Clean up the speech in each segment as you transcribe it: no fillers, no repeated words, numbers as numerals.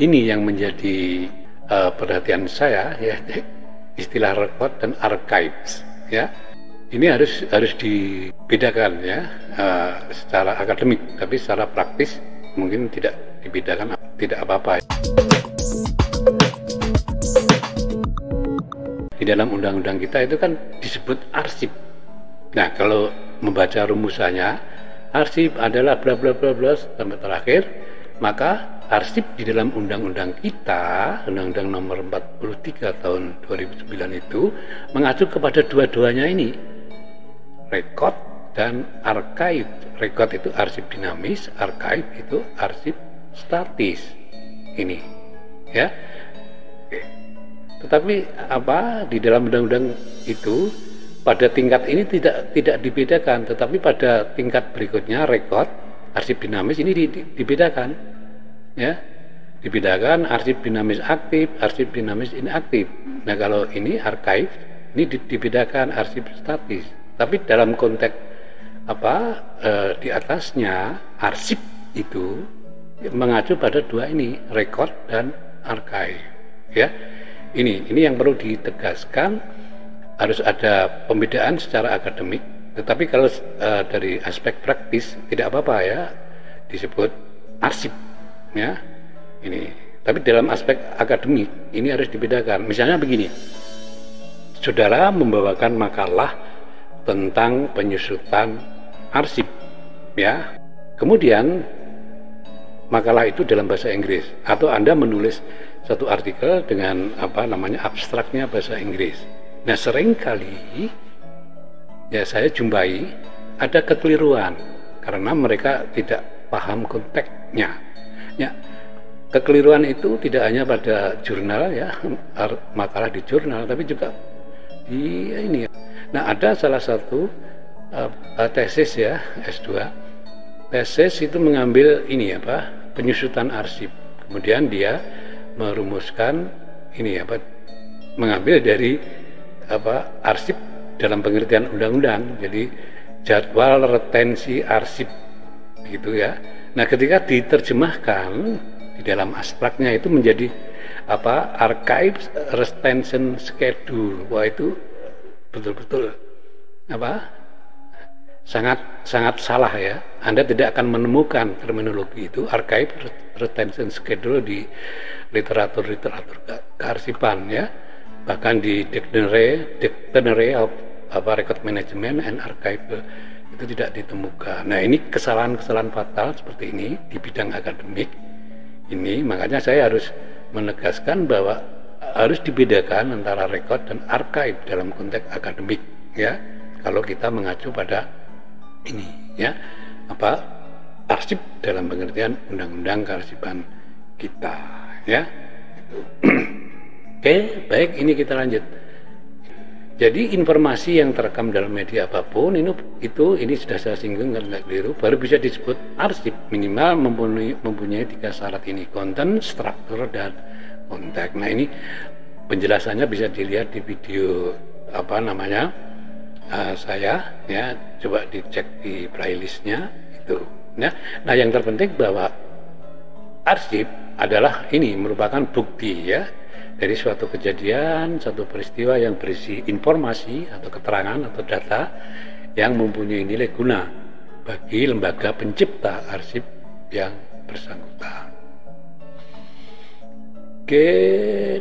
ini yang menjadi perhatian saya, ya, istilah record dan archives, ya. Ini harus dibedakan, ya, secara akademik, tapi secara praktis mungkin tidak dibedakan, tidak apa-apa. Di dalam undang-undang kita itu kan disebut arsip. Nah, kalau membaca rumusannya, arsip adalah bla bla bla bla sampai terakhir, maka arsip di dalam undang-undang kita, Undang-Undang Nomor 43 tahun 2009 itu mengacu kepada dua-duanya ini, rekod dan archive. Rekod itu arsip dinamis, archive itu arsip statis. Ini, ya. Tetapi di dalam undang-undang itu pada tingkat ini tidak dibedakan, tetapi pada tingkat berikutnya rekod, arsip dinamis ini dibedakan, ya, dibedakan arsip dinamis aktif, arsip dinamis inaktif. Nah, kalau ini archive ini dibedakan arsip statis. Tapi dalam konteks di atasnya arsip itu mengacu pada dua ini, rekod dan archive, ya. Ini yang perlu ditegaskan, harus ada pembedaan secara akademik, tetapi kalau dari aspek praktis tidak apa-apa, ya, disebut arsip, ya. Ini, tapi dalam aspek akademik ini harus dibedakan. Misalnya begini, saudara membawakan makalah tentang penyusutan arsip, ya. Kemudian makalah itu dalam bahasa Inggris, atau Anda menulis satu artikel dengan abstraknya bahasa Inggris. Nah, seringkali ya saya jumpai ada kekeliruan karena mereka tidak paham konteksnya. Ya, kekeliruan itu tidak hanya pada jurnal, ya, makalah di jurnal, tapi juga di ini. Nah, ada salah satu tesis, ya, S2. Tesis itu mengambil ini penyusutan arsip. Kemudian dia merumuskan ini mengambil dari arsip dalam pengertian undang-undang. Jadi jadwal retensi arsip gitu, ya. Nah, ketika diterjemahkan di dalam abstraknya itu menjadi archives retention schedule. Wah, itu betul-betul sangat salah, ya. Anda tidak akan menemukan terminologi itu archive retention schedule di literatur kearsipan, ya. Bahkan di dictionary of record management and archive itu tidak ditemukan. Nah, ini kesalahan-kesalahan fatal seperti ini di bidang akademik ini. Makanya saya harus menegaskan bahwa harus dibedakan antara rekod dan archive dalam konteks akademik, ya. Kalau kita mengacu pada ini, ya, arsip dalam pengertian undang-undang kearsipan kita, ya. Oke, baik, ini kita lanjut. Jadi informasi yang terekam dalam media apapun ini sudah saya singgung, nggak keliru, baru bisa disebut arsip, minimal mempunyai 3 syarat ini: konten, struktur, dan konteks. Nah, ini penjelasannya bisa dilihat di video saya, ya, coba dicek di playlistnya itu. Nah, yang terpenting bahwa arsip adalah ini merupakan bukti, ya, dari suatu kejadian, satu peristiwa yang berisi informasi atau keterangan atau data yang mempunyai nilai guna bagi lembaga pencipta arsip yang bersangkutan. Oke,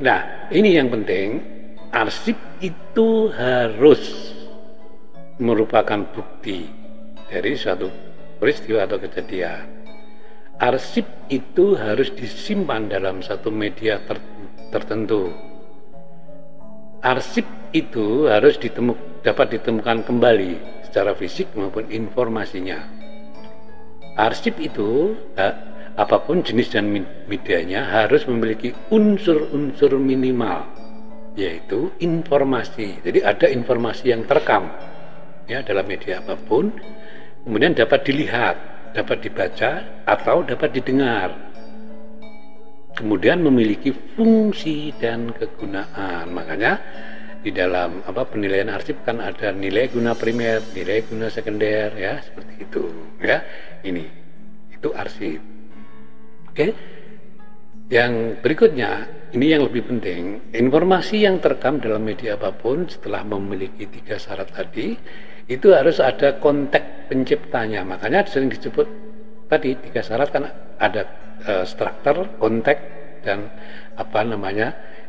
nah, ini yang penting, arsip itu harus merupakan bukti dari suatu peristiwa atau kejadian. Arsip itu harus disimpan dalam satu media tertentu. Arsip itu harus dapat ditemukan kembali secara fisik maupun informasinya. Arsip itu apapun jenis dan medianya harus memiliki unsur-unsur minimal, yaitu informasi. Jadi ada informasi yang terekam, ya, dalam media apapun, kemudian dapat dilihat, dapat dibaca, atau dapat didengar. Kemudian memiliki fungsi dan kegunaan. Makanya di dalam penilaian arsip kan ada nilai guna primer, nilai guna sekunder, ya, seperti itu, ya. Itu arsip. Oke. Yang berikutnya, ini yang lebih penting, informasi yang terekam dalam media apapun setelah memiliki 3 syarat tadi, itu harus ada konteks penciptanya. Makanya sering disebut tadi 3 syarat kan ada struktur, konteks, dan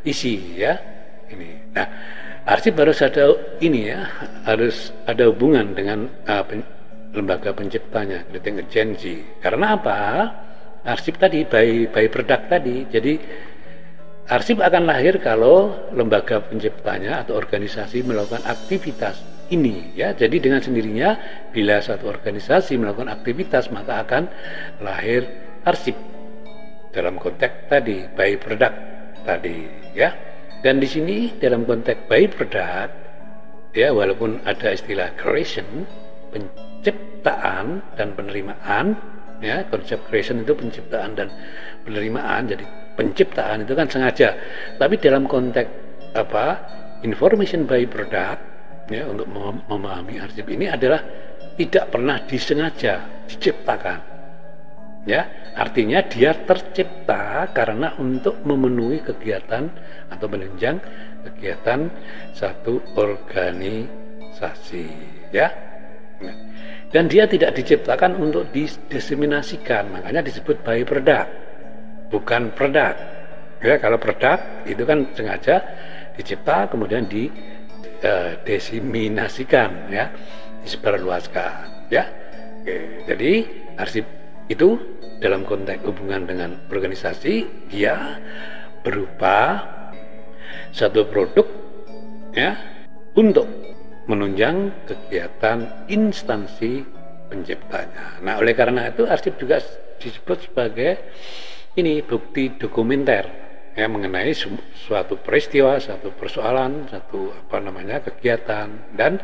isi ya. Ini. Nah, arsip harus ada ini ya, harus ada hubungan dengan lembaga penciptanya, creating agency. Karena apa? Arsip tadi by product tadi. Jadi arsip akan lahir kalau lembaga penciptanya atau organisasi melakukan aktivitas ini ya. Jadi dengan sendirinya bila satu organisasi melakukan aktivitas maka akan lahir arsip dalam konteks tadi by product tadi ya. Dan di sini dalam konteks by product ya, walaupun ada istilah creation, penciptaan dan penerimaan ya, konsep creation itu penciptaan dan penerimaan. Jadi penciptaan itu kan sengaja, tapi dalam konteks information by product ya, untuk memahami arsip ini adalah tidak pernah disengaja diciptakan ya, artinya dia tercipta karena untuk memenuhi kegiatan atau menunjang kegiatan satu organisasi ya. Dan dia tidak diciptakan untuk didiseminasikan, makanya disebut by product, bukan produk. Ya, kalau produk itu kan sengaja dicipta kemudian didiseminasikan, ya, disebarluaskan, ya. Oke, jadi arsip itu dalam konteks hubungan dengan organisasi dia berupa satu produk, ya, untuk menunjang kegiatan instansi penciptanya. Nah, oleh karena itu arsip juga disebut sebagai ini bukti dokumenter ya, mengenai suatu peristiwa, satu persoalan, satu kegiatan, dan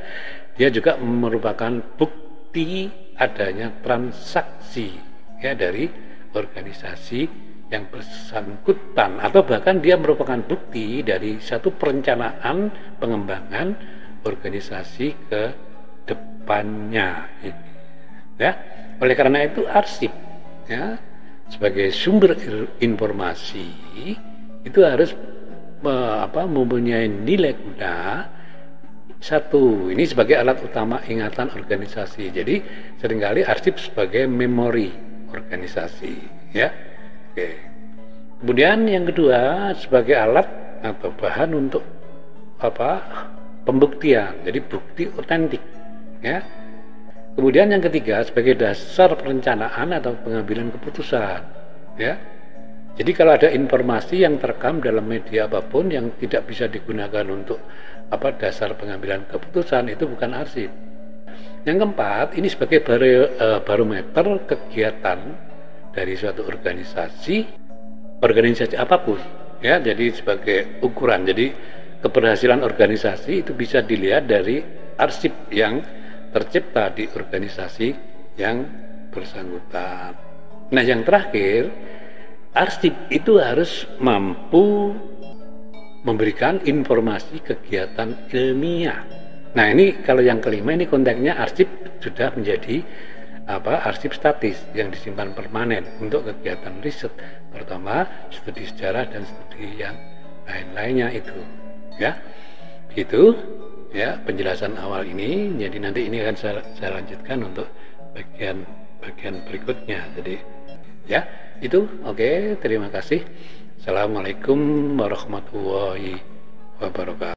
dia juga merupakan bukti adanya transaksi ya dari organisasi yang bersangkutan, atau bahkan dia merupakan bukti dari satu perencanaan pengembangan organisasi ke depannya ini ya. Oleh karena itu arsip ya sebagai sumber informasi itu harus mempunyai nilai guna satu, ini sebagai alat utama ingatan organisasi. Jadi seringkali arsip sebagai memori organisasi ya. Oke. Kemudian yang kedua sebagai alat atau bahan untuk pembuktian, jadi bukti otentik ya. Kemudian yang ketiga sebagai dasar perencanaan atau pengambilan keputusan ya. Jadi kalau ada informasi yang terekam dalam media apapun yang tidak bisa digunakan untuk dasar pengambilan keputusan, itu bukan arsip. Yang keempat, ini sebagai barometer kegiatan dari suatu organisasi apapun ya. Jadi sebagai ukuran, jadi keberhasilan organisasi itu bisa dilihat dari arsip yang tercipta di organisasi yang bersangkutan. Nah, yang terakhir, arsip itu harus mampu memberikan informasi kegiatan ilmiah. Nah, ini kalau yang kelima, ini konteksnya arsip sudah menjadi arsip statis yang disimpan permanen untuk kegiatan riset, pertama studi sejarah dan studi yang lain-lainnya itu. Ya, gitu ya penjelasan awal ini. Jadi nanti ini akan saya lanjutkan untuk bagian berikutnya. Jadi ya itu oke. Terima kasih. Assalamualaikum warahmatullahi wabarakatuh.